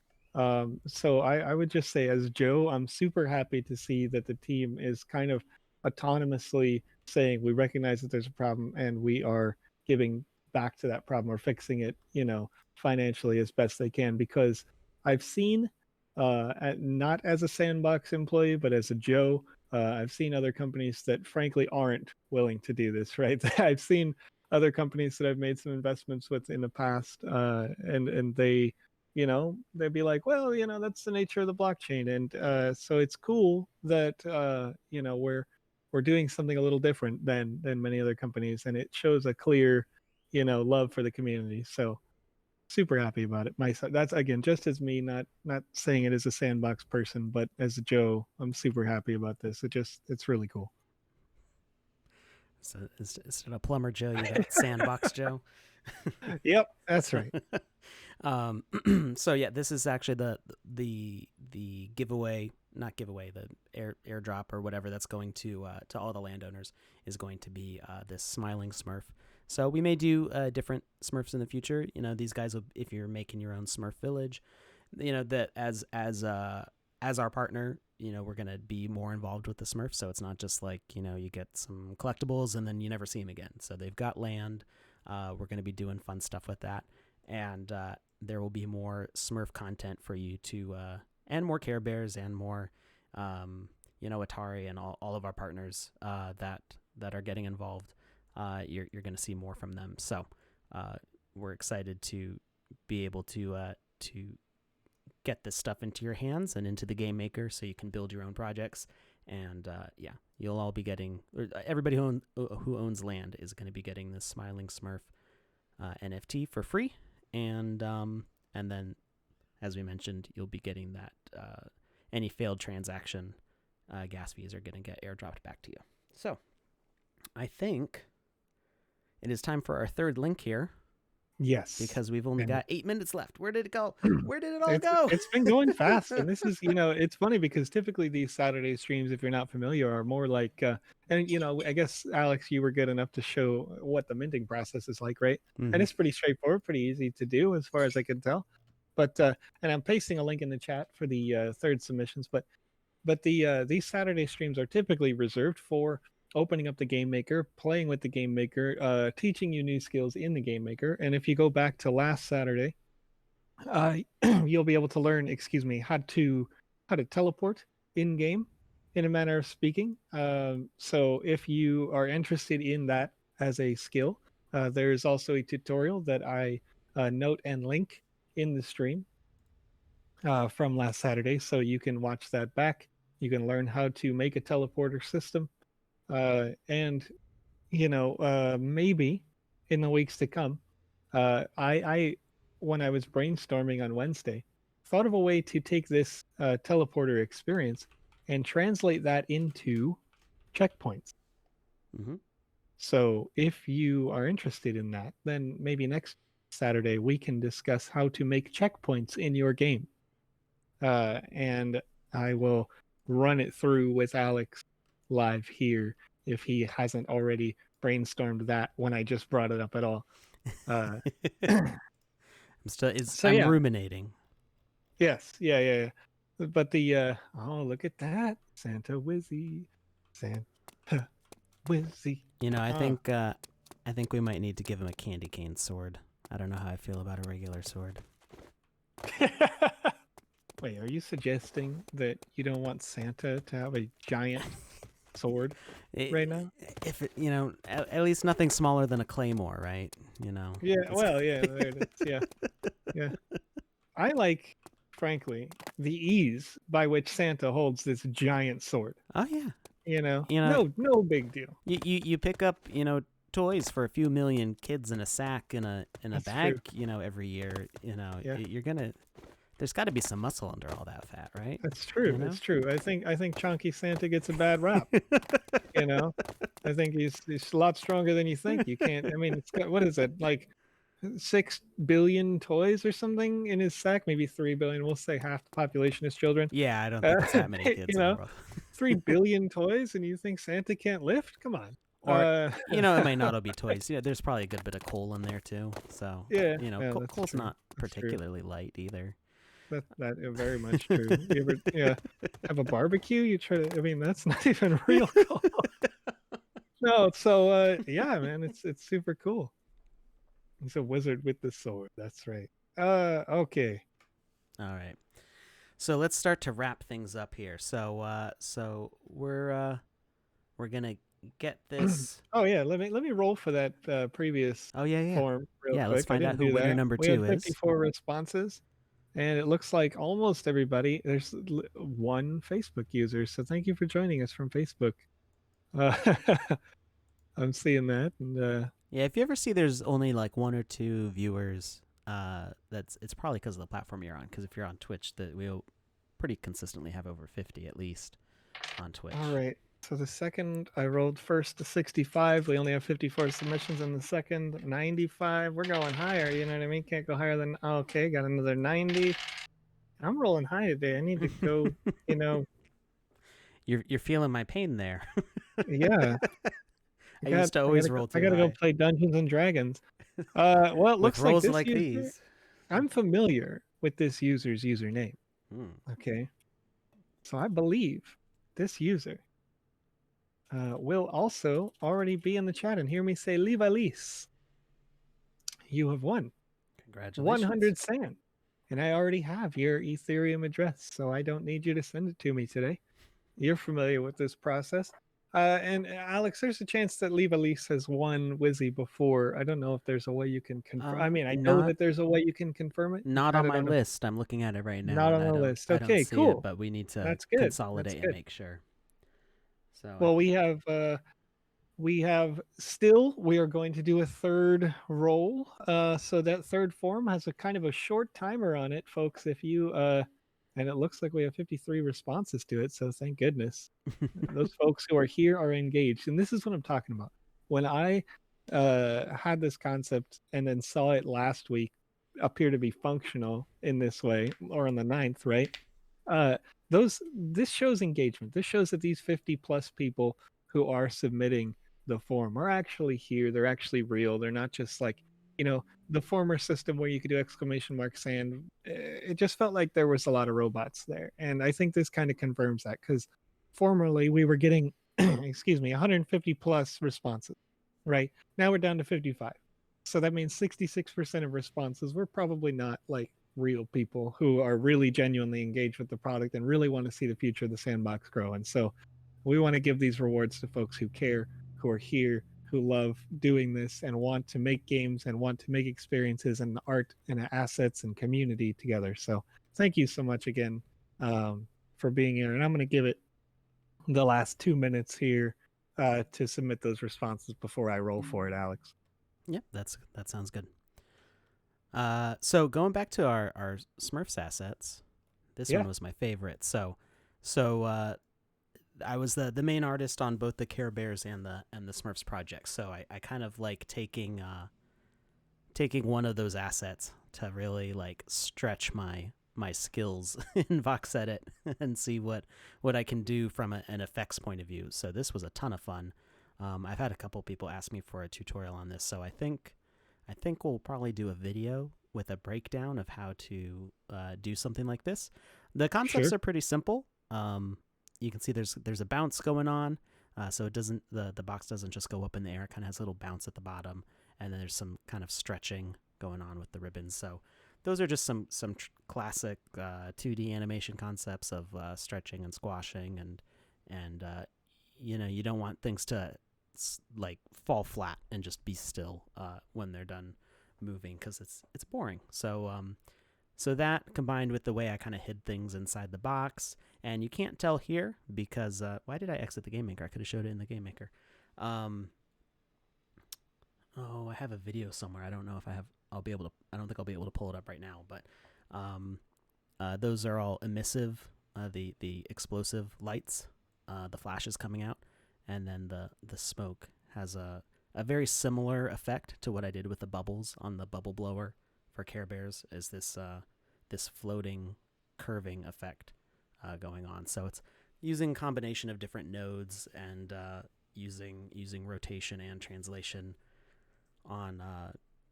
So I would just say, as Joe, I'm super happy to see that the team is kind of autonomously saying we recognize that there's a problem and we are giving back to that problem or fixing it, you know, financially as best they can. Because I've seen, not as a Sandbox employee, but as a Joe, I've seen other companies that frankly aren't willing to do this, right? I've seen other companies that I've made some investments with in the past, and they, you know, they'd be like, well, you know, that's the nature of the blockchain, and so it's cool that you know, we're doing something a little different than many other companies, and it shows a clear, you know, love for the community. So super happy about it. That's again just as me, not saying it as a Sandbox person, but as a Joe, I'm super happy about this. It's really cool. So is it a plumber Joe? You got Sandbox Joe? Yep, that's right. So yeah, this is actually the giveaway, not giveaway, the airdrop or whatever that's going to all the landowners is going to be this smiling Smurf. So we may do different Smurfs in the future. You know, these guys will, if you're making your own Smurf village, you know that as our partner, you know, we're gonna be more involved with the Smurfs. So it's not just like, you know, you get some collectibles and then you never see them again. So they've got land. We're gonna be doing fun stuff with that, and there will be more Smurf content for you to, and more Care Bears and more, you know, Atari and all of our partners that are getting involved. You're going to see more from them. So we're excited to be able to get this stuff into your hands and into the game maker, so you can build your own projects. And yeah, you'll all be getting, everybody who owns land is going to be getting this Smiling Smurf NFT for free. And then, as we mentioned, you'll be getting that any failed transaction gas fees are going to get airdropped back to you. So I think it is time for our third link here. Yes. Because we've only got 8 minutes left. Where did it go? Where did it all go? It's been going fast. And this is, you know, it's funny because typically these Saturday streams, if you're not familiar, are more like, and, you know, I guess, Alex, you were good enough to show what the minting process is like, right? Mm-hmm. And it's pretty straightforward, pretty easy to do as far as I can tell. But, and I'm pasting a link in the chat for the third submissions. But these Saturday streams are typically reserved for opening up the game maker, playing with the game maker, teaching you new skills in the game maker. And if you go back to last Saturday, you'll be able to learn, how to teleport in game, in a manner of speaking. So if you are interested in that as a skill, there's also a tutorial that I note and link in the stream from last Saturday, so you can watch that back. You can learn how to make a teleporter system. And you know, maybe in the weeks to come, I when I was brainstorming on Wednesday, thought of a way to take this teleporter experience and translate that into checkpoints. Mm-hmm. So if you are interested in that, then maybe next Saturday we can discuss how to make checkpoints in your game. And I will run it through with Alex live here if he hasn't already brainstormed that when I just brought it up at all. I'm Yeah. ruminating. Yes, yeah. But the oh, look at that, Santa Wizzy. You know, I think we might need to give him a candy cane sword. I don't know how I feel about a regular sword. Wait, are you suggesting that you don't want Santa to have a giant sword right now? If it, you know, at least nothing smaller than a claymore, right? You know. Yeah, well, yeah, there it is. Yeah. I like, frankly, the ease by which Santa holds this giant sword. Oh yeah. You know, no big deal. You pick up, you know, toys for a few million kids in a sack in a That's bag, true. you know, every year. You know, Yeah. you're gonna. There's got to be some muscle under all that fat, right? That's true. You know? That's true. I think Chunky Santa gets a bad rap. You know, I think he's a lot stronger than you think. You can't. I mean, it's got, what is it, like 6 billion toys or something in his sack? Maybe 3 billion. We'll say half the population is children. Yeah, I don't think it's that many kids. You know, in the world. 3 billion toys, and you think Santa can't lift? Come on. Or you know, it might not all be toys. You know, there's probably a good bit of coal in there too. So yeah, you know, yeah, coal's true. not particularly light either. That is very much true. You ever have a barbecue? You try to. I mean, that's not even real coal. No, so yeah, man, it's super cool. He's a wizard with the sword. That's right. Okay. All right. So let's start to wrap things up here. So we're gonna get this. Oh yeah, let me roll for that previous form real quick. Let's find out who winner number 2 is. We had is. 54 responses, and it looks like almost everybody. There's one Facebook user, so thank you for joining us from Facebook. I'm seeing that, and yeah, if you ever see there's only like 1 or 2 viewers, it's probably because of the platform you're on. Because if you're on Twitch, that we'll pretty consistently have over 50 at least on Twitch. all right. So the second, I rolled first to 65. We only have 54 submissions in the second. 95. We're going higher. You know what I mean? Can't go higher than. Okay, got another 90. I'm rolling high today. I need to go. You know, You're feeling my pain there. yeah. I used to always roll I too gotta go high play Dungeons and Dragons. Well, it with looks like rolls this like user. these. I'm familiar with this user's username. Hmm. Okay, so I believe this user will also already be in the chat and hear me say Livalis. You have won Congratulations. 100 sand. And I already have your Ethereum address, so I don't need you to send it to me today. You're familiar with this process. And Alex, there's a chance that Livalis has won Wizzy before. I don't know if there's a way you can confirm. I mean, I know Not that there's a way you can confirm it. You've not had on it my on a list. I'm looking at it right now, not and on the list. I don't Okay, see it, cool. but we need to That's good. That's consolidate and good. make sure. So Well, we have still we are going to do a third roll. So that third form has a kind of a short timer on it, folks. If you and it looks like we have 53 responses to it, so thank goodness. Those folks who are here are engaged, and this is what I'm talking about. When I had this concept and then saw it last week appear to be functional in this way, or on the 9th, right? Uh, this shows engagement. This shows that these 50 plus people who are submitting the form are actually here. They're actually real. They're not just like, the former system where you could do exclamation mark sand. It just felt like there was a lot of robots there, and I think this kind of confirms that, because formerly we were getting excuse me 150 plus responses. Right now we're down to 55, so that means 66% of responses were probably not like real people who are really genuinely engaged with the product and really want to see the future of the sandbox grow. And so we want to give these rewards to folks who care, who are here, who love doing this and want to make games and want to make experiences and art and assets and community together. So thank you so much again, for being here. And I'm going to give it the last 2 minutes here to submit those responses before I roll for it, Alex. yeah, that sounds good. So going back to our Smurfs assets, this Yeah. one was my favorite. So I was the main artist on both the Care Bears and the Smurfs project. So I kind of like taking one of those assets to really like stretch my skills in VoxEdit and see what I can do from an effects point of view. So this was a ton of fun. I've had a couple people ask me for a tutorial on this, so I think we'll probably do a video with a breakdown of how to do something like this. The concepts Sure. are pretty simple. You can see there's a bounce going on, so it doesn't the box doesn't just go up in the air. It kind of has a little bounce at the bottom, and then there's some kind of stretching going on with the ribbons. So those are just some classic 2D animation concepts of stretching and squashing, and you don't want things to like fall flat and just be still when they're done moving, because it's boring. So that combined with the way I kind of hid things inside the box, and you can't tell here because why did I exit the game maker? I could have showed it in the game maker. I have a video somewhere. I don't know if I have. I don't think I'll be able to pull it up right now. But those are all emissive. The explosive lights, the flashes coming out, and then the smoke has a very similar effect to what I did with the bubbles on the bubble blower for Care Bears. Is this floating curving effect going on? So it's using a combination of different nodes and using rotation and translation on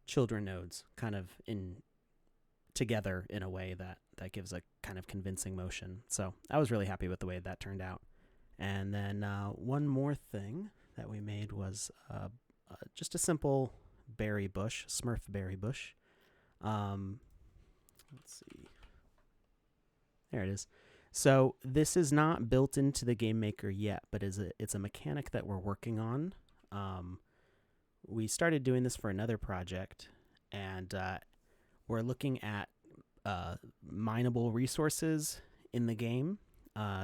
children nodes, kind of in together in a way that gives a kind of convincing motion. So I was really happy with the way that turned out. And then one more thing that we made was just a simple berry bush, Smurf berry bush. Let's see. There it is. So this is not built into the game maker yet, but it's a mechanic that we're working on. We started doing this for another project, and we're looking at mineable resources in the game.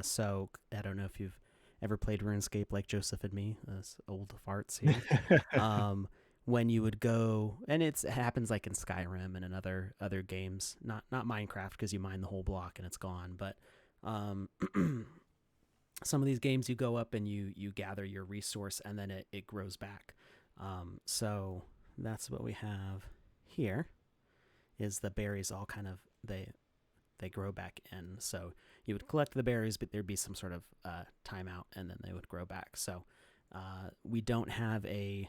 So I don't know if you've ever played RuneScape like Joseph and me, those old farts here. When you would go, and it happens like in Skyrim and in other games, not Minecraft, because you mine the whole block and it's gone, but some of these games you go up and you gather your resource and then it grows back. So that's what we have here. Is the berries all kind of they grow back in. So you would collect the berries, but there'd be some sort of timeout, and then they would grow back. So we don't have a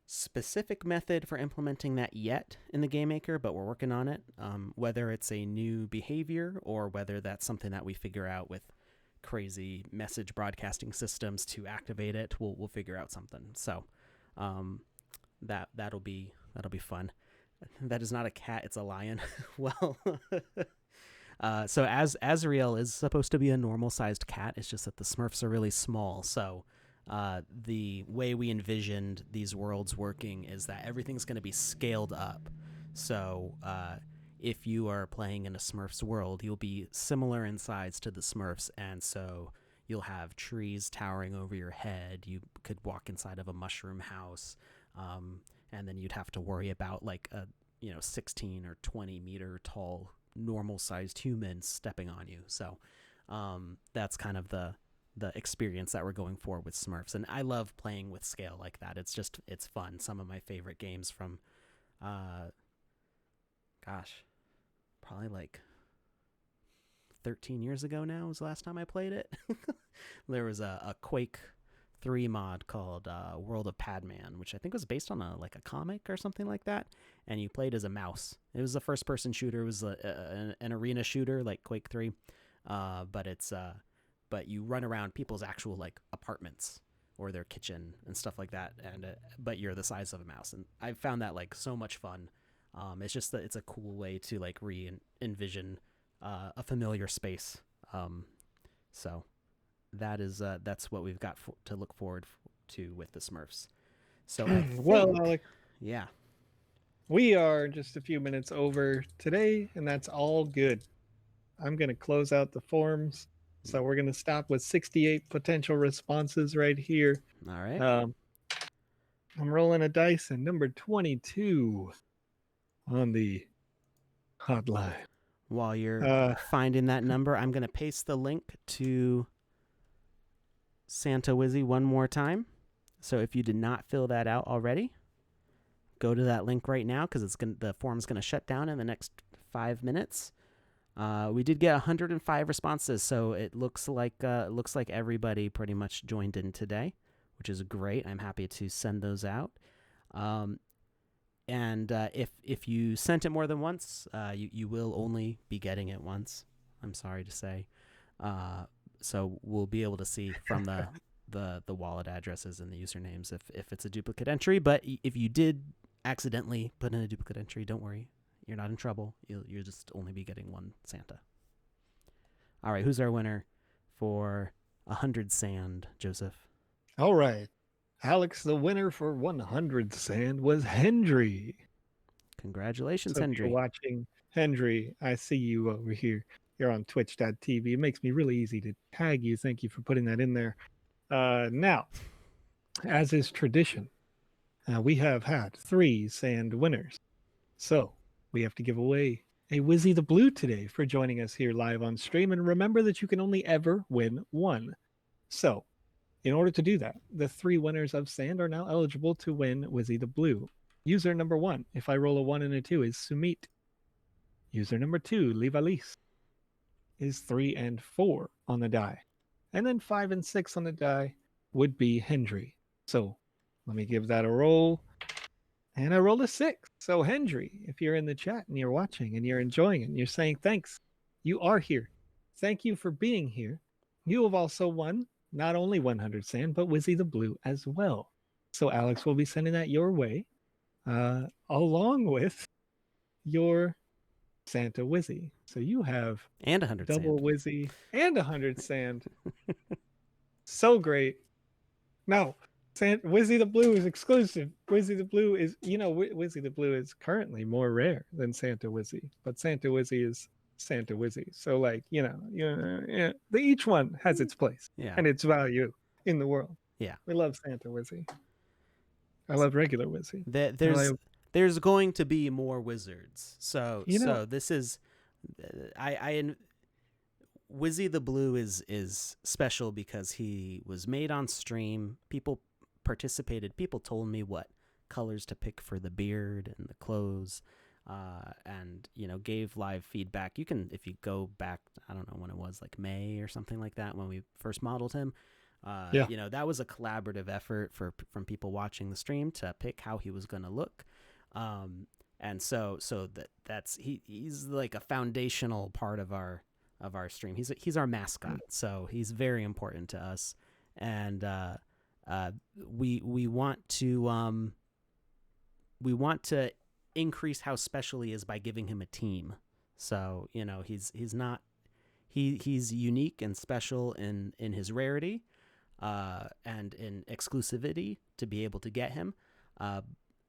specific method for implementing that yet in the Game Maker, but we're working on it. Whether it's a new behavior or whether that's something that we figure out with crazy message broadcasting systems to activate it, we'll figure out something. So that'll be fun. That is not a cat, it's a lion. Well, so Azrael is supposed to be a normal-sized cat. It's just that the Smurfs are really small. So the way we envisioned these worlds working is that everything's going to be scaled up. So if you are playing in a Smurfs world, you'll be similar in size to the Smurfs, and so you'll have trees towering over your head. You could walk inside of a mushroom house. And then you'd have to worry about like a 16 or 20 meter tall normal sized human stepping on you. So that's kind of the experience that we're going for with Smurfs. And I love playing with scale like that. It's fun. Some of my favorite games from probably like 13 years ago now was the last time I played it. There was a Quake 3 mod called World of Padman, which I think was based on a comic or something like that, and you played as a mouse. It was a first person shooter. It was an arena shooter like Quake 3, but you run around people's actual like apartments or their kitchen and stuff like that, and but you're the size of a mouse. And I found that like so much fun. It's just that it's a cool way to like envision a familiar space. So that's what we've got to look forward to with the Smurfs. So well, Alec, yeah, we are just a few minutes over today, and that's all good. I'm going to close out the forms. So we're going to stop with 68 potential responses right here. All right. I'm rolling a dice, and number 22 on the hotline. While you're finding that number, I'm going to paste the link to Santa Wizzy one more time. So if you did not fill that out already, go to that link right now, because the form's going to shut down in the next 5 minutes. We did get 105 responses, so it looks like everybody pretty much joined in today, which is great. I'm happy to send those out. And if you sent it more than once, you will only be getting it once. I'm sorry to say. So we'll be able to see from the wallet addresses and the usernames if it's a duplicate entry. But if you did accidentally put in a duplicate entry, don't worry. You're not in trouble. You'll just only be getting one Santa. All right, who's our winner for 100 sand, Joseph? All right. Alex, the winner for 100 sand was Hendry. Congratulations, so Hendry. If you're watching, Hendry, I see you over here. You're on twitch.tv. It makes me really easy to tag you. Thank you for putting that in there. Now, as is tradition, we have had 3 sand winners. So we have to give away a Wizzy the Blue today for joining us here live on stream. And remember that you can only ever win one. So in order to do that, the 3 winners of sand are now eligible to win Wizzy the Blue. User number 1, if I roll a 1 and a 2, is Sumit. User number 2, Livalis, is 3 and 4 on the die. And then 5 and 6 on the die would be Hendry. So let me give that a roll. And I rolled a 6. So Hendry, if you're in the chat and you're watching and you're enjoying it and you're saying thanks, you are here. Thank you for being here. You have also won not only 100 sand, but Wizzy the Blue as well. So Alex will be sending that your way, along with your Santa Wizzy. So you have and 100 double sand. Wizzy and 100 sand. So great. Now, Wizzy the Blue is exclusive. Wizzy the Blue is, Wizzy the Blue is currently more rare than Santa Wizzy, but Santa Wizzy is Santa Wizzy. So, each one has its place and its value in the world. Yeah, we love Santa Wizzy. I love regular Wizzy. There's going to be more wizards. So this is, Wizzy the Blue is special because he was made on stream. People participated. People told me what colors to pick for the beard and the clothes, and gave live feedback. You can, if you go back, I don't know when it was, like May or something like that, when we first modeled him. That was a collaborative effort from people watching the stream to pick how he was going to look. And so he's like a foundational part of our stream. He's our mascot, so he's very important to us, and we want to increase how special he is by giving him a team. So he's unique and special in his rarity, and in exclusivity to be able to get him,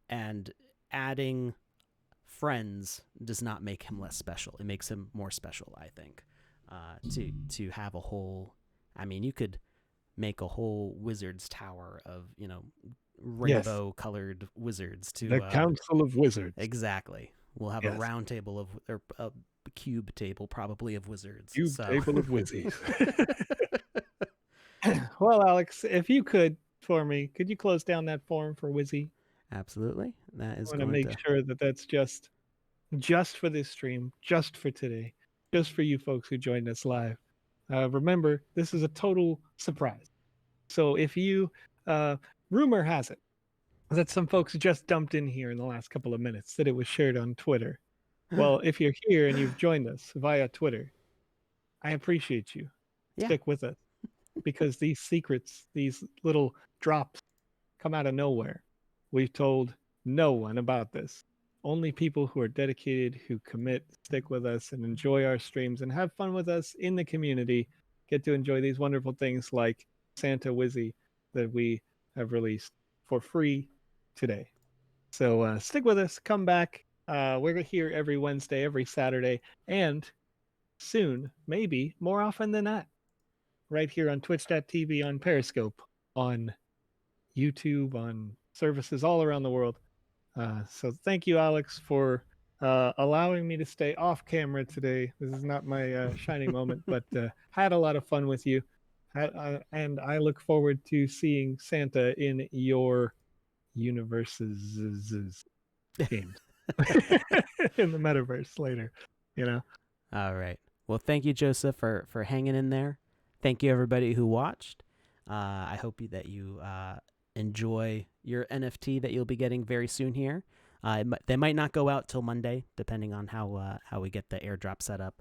and adding friends does not make him less special. It makes him more special, I think. To have a whole, I mean, you could make a whole wizard's tower of rainbow colored wizards to the Council of Wizards. Exactly. We'll have a round table or a cube table probably of wizards. Table of wizards. Well, Alex, if you could for me, could you close down that form for Wizzy? Absolutely. That is I want to make sure that that's just for this stream, just for today, just for you folks who joined us live. Remember, this is a total surprise. So if you, rumor has it that some folks just dumped in here in the last couple of minutes, that it was shared on Twitter. Well, if you're here and you've joined us via Twitter, I appreciate you. Yeah. Stick with us, because these secrets, these little drops, come out of nowhere. We've told no one about this. Only people who are dedicated, who commit, stick with us, and enjoy our streams and have fun with us in the community get to enjoy these wonderful things like Santa Wizzy that we have released for free today. So stick with us. Come back. We're here every Wednesday, every Saturday, and soon, maybe more often than not, right here on Twitch.tv, on Periscope, on YouTube, on services all around the world. So thank you, Alex, for allowing me to stay off camera today. This is not my shining moment, but had a lot of fun with you. And I look forward to seeing Santa in your universes games in the metaverse later. All right. Well, thank you, Joseph, for hanging in there. Thank you, everybody who watched. I hope that you enjoy your NFT that you'll be getting very soon here. They might not go out till Monday, depending on how we get the airdrop set up.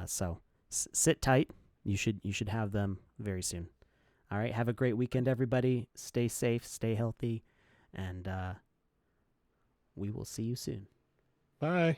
So sit tight. You should have them very soon. All right. Have a great weekend, everybody. Stay safe, stay healthy, and we will see you soon. Bye.